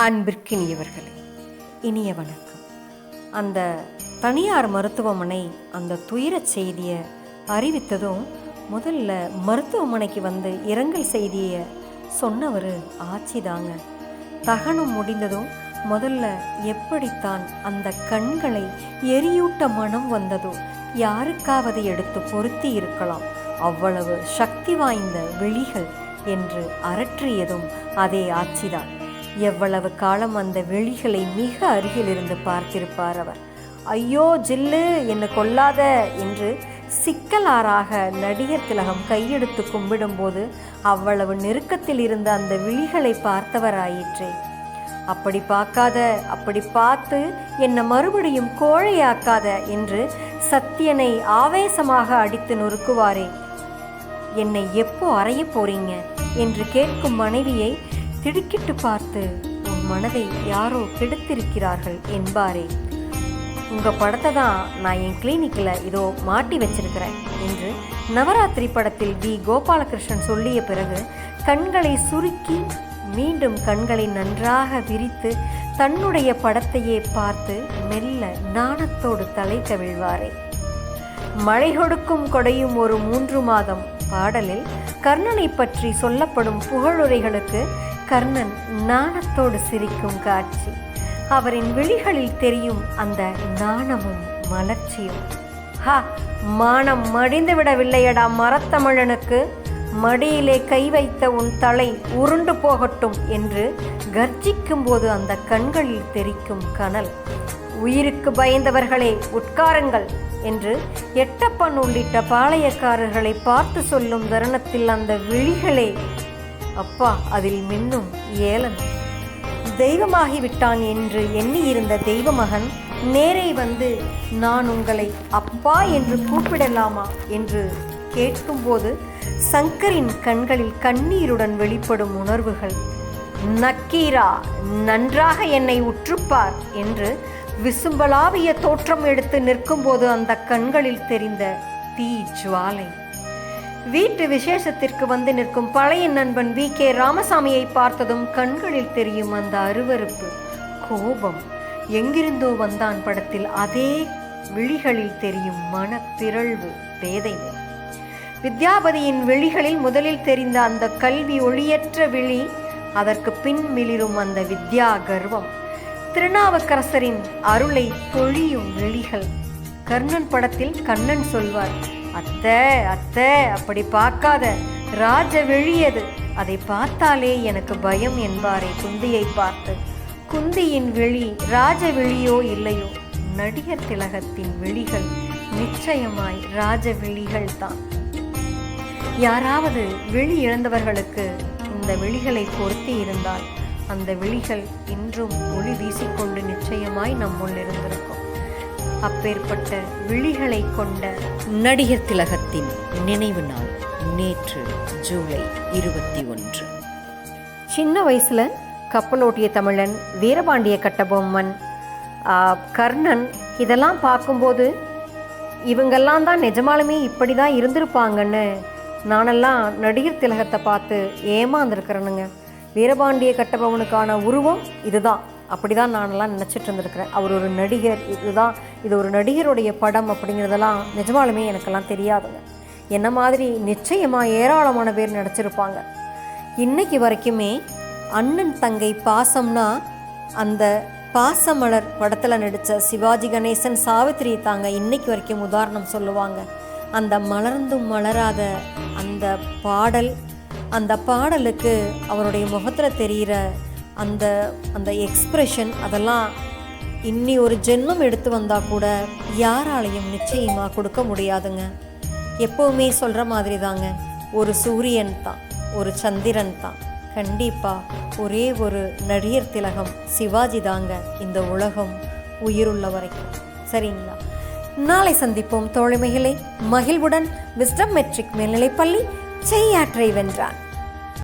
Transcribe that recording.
அன்பிற்கினியவர்களே, இனிய வணக்கம். அந்த தனியார் மருத்துவமனை அந்த துயரச் செய்தியை அறிவித்ததும் முதல்ல மருத்துவமனைக்கு வந்து இரங்கல் செய்தியை சொன்னவர் ஆச்சிதாங்க. தகனம் முடிந்ததும் முதல்ல எப்படித்தான் அந்த கண்களை எரியூட்ட மனம் வந்ததோ, யாருக்காவது எடுத்து பொருத்தி இருக்கலாம், அவ்வளவு சக்தி வாய்ந்த விழிகள் என்று அரற்றியதும் அதே ஆட்சிதான். எவ்வளவு காலம் அந்த விழிகளை மிக அருகிலிருந்து பார்த்திருப்பார் அவர். ஐயோ ஜில்லு, என்னை கொல்லாத என்று சிக்கலாராக நடிகர் திலகம் கையெடுத்து கும்பிடும்போது அவ்வளவு நெருக்கத்தில் இருந்த அந்த விழிகளை பார்த்தவராயிற்றே. அப்படி பார்க்காத, அப்படி பார்த்து என்னை மறுபடியும் கோழையாக்காத என்று சத்தியனை ஆவேசமாக அடித்து நொறுக்குவாரே. என்னை எப்போ அறைய போறீங்க என்று கேட்கும் மனைவியை திடுக்கிட்டு பார்த்து, உன் மனதை யாரோ கெடுத்திருக்கிறார்கள் என்பாரே. உங்கள் படத்தை தான் நான் என் கிளினிக்கில் இதோ மாட்டி வச்சிருக்கிறேன் என்று நவராத்திரி படத்தில் வி கோபாலகிருஷ்ணன் சொல்லிய பிறகு கண்களை சுருக்கி மீண்டும் கண்களை நன்றாக விரித்து தன்னுடைய படத்தையே பார்த்து மெல்ல நாணத்தோடு தலை கவிழ்வாரே. மழை கொடுக்கும் கொடையும் ஒரு 3 மாதம் பாடலில் கர்ணனை பற்றி சொல்லப்படும் புகழுரைகளுக்கு கர்ணன் நாணத்தோடு சிரிக்கும் காட்சி, அவரின் விழிகளில் தெரியும் அந்த நாணமும் மலர்ச்சியும். மானம் மடிந்து விடவில்லையடா மரத்தமிழனுக்கு, மடியிலே கை வைத்த உன் தலை உருண்டு போகட்டும் என்று கர்ஜிக்கும் போது அந்த கண்களில் தெரிக்கும் கனல். உயிருக்கு பயந்தவர்களே உட்காருங்கள் என்று எட்டப்பன் உள்ளிட்ட பாளையக்காரர்களை பார்த்து சொல்லும் தருணத்தில் அந்த விழிகளே அப்பா, அதில் மின்னும் ஏலன். தெய்வமாகிவிட்டான் என்று எண்ணியிருந்த தெய்வமகன் நேரே வந்து நான் உங்களை அப்பா என்று கூப்பிடலாமா என்று கேட்கும்போது சங்கரின் கண்களில் கண்ணீருடன் வெளிப்படும் உணர்வுகள். நக்கீரா, நன்றாக என்னை உற்றுப்பார் என்று விசும்பலாவிய தோற்றம் எடுத்து நிற்கும்போது அந்த கண்களில் தெரிந்த தீ ஜுவாலை. வீட்டு விசேஷத்திற்கு வந்து நிற்கும் பழைய நண்பன் VK ராமசாமியை பார்த்ததும் கண்களில் தெரியும் அந்த அருவருப்பு, கோபம். எங்கிருந்தோ வந்தான் படத்தில் அதே விழிகளில் தெரியும் மனப்பிறழ்வு, வேதனை. வித்யாபதியின் விழிகளில் முதலில் தெரிந்த அந்த கல்வி ஒளியற்ற விழி, அதற்கு பின் மிளிரும் அந்த வித்யா கர்வம். திருநாவுக்கரசரின் அருளை பொழியும் விழிகள். கர்ணன் படத்தில் கண்ணன் சொல்வார், அத்தை அத்தை அப்படி பார்க்காத, ராஜ விழியது, அதை பார்த்தாலே எனக்கு பயம் என்பாரே குந்தியை பார்த்து. குந்தியின் விழி ராஜ விழியோ இல்லையோ, நடிகர் திலகத்தின் விழிகள் நிச்சயமாய் ராஜ விழிகள் தான். யாராவது விழி இழந்தவர்களுக்கு இந்த விழிகளை பொருத்தி இருந்தால் அந்த விழிகள் இன்றும் ஒளி வீசிக்கொண்டு நிச்சயமாய் நம்முள் இருந்திருக்கும். அப்பேற்பட்ட விழிகளை கொண்ட நடிகர் திலகத்தின் நினைவு நாள் நேற்று ஜூலை 21. சின்ன வயசுல கப்பலோட்டிய தமிழன், வீரபாண்டிய கட்டபொம்மன், கர்ணன் இதெல்லாம் பார்க்கும்போது இவங்கெல்லாம் தான் நிஜமாலுமே இப்படி தான் இருந்திருப்பாங்கன்னு நானெல்லாம் நடிகர் திலகத்தை பார்த்து ஏமாந்துருக்கிறேனுங்க. வீரபாண்டிய கட்டபொம்மனுக்கான உருவம் இதுதான், அப்படி தான் நானெல்லாம் நினச்சிட்டு இருந்திருக்கிறேன். அவர் ஒரு நடிகர், இது ஒரு நடிகருடைய படம் அப்படிங்கிறதெல்லாம் நிஜமாலுமே எனக்கெல்லாம் தெரியாதுங்க. என்ன மாதிரி நிச்சயமாக ஏராளமான பேர் நடிச்சிருப்பாங்க. இன்னைக்கு வரைக்குமே அண்ணன் தங்கை பாசம்னா அந்த பாசமலர் படத்தில் நடித்த சிவாஜி கணேசன், சாவித்திரி தாங்க இன்னைக்கு வரைக்கும் உதாரணம் சொல்லுவாங்க. அந்த மலர்ந்தும் மலராத அந்த பாடல், அந்த பாடலுக்கு அவருடைய முகத்தில் தெரிகிற அந்த அந்த எக்ஸ்ப்ரெஷன், அதெல்லாம் இன்னி ஒரு ஜென்மம் எடுத்து வந்தால் கூட யாராலையும் நிச்சயமாக கொடுக்க முடியாதுங்க. எப்போவுமே சொல்கிற மாதிரி தாங்க, ஒரு சூரியன் தான், ஒரு சந்திரன் தான், கண்டிப்பாக ஒரே ஒரு நடிகர் திலகம் சிவாஜி தாங்க இந்த உலகம் உயிருள்ள வரைக்கும். சரிங்களா? நாளை சந்திப்போம் தோழமைகளை. மகிழ்வுடன் விஸ்டம் மெட்ரிக் மேல்நிலைப்பள்ளி செய்யாற்றை வென்றான்.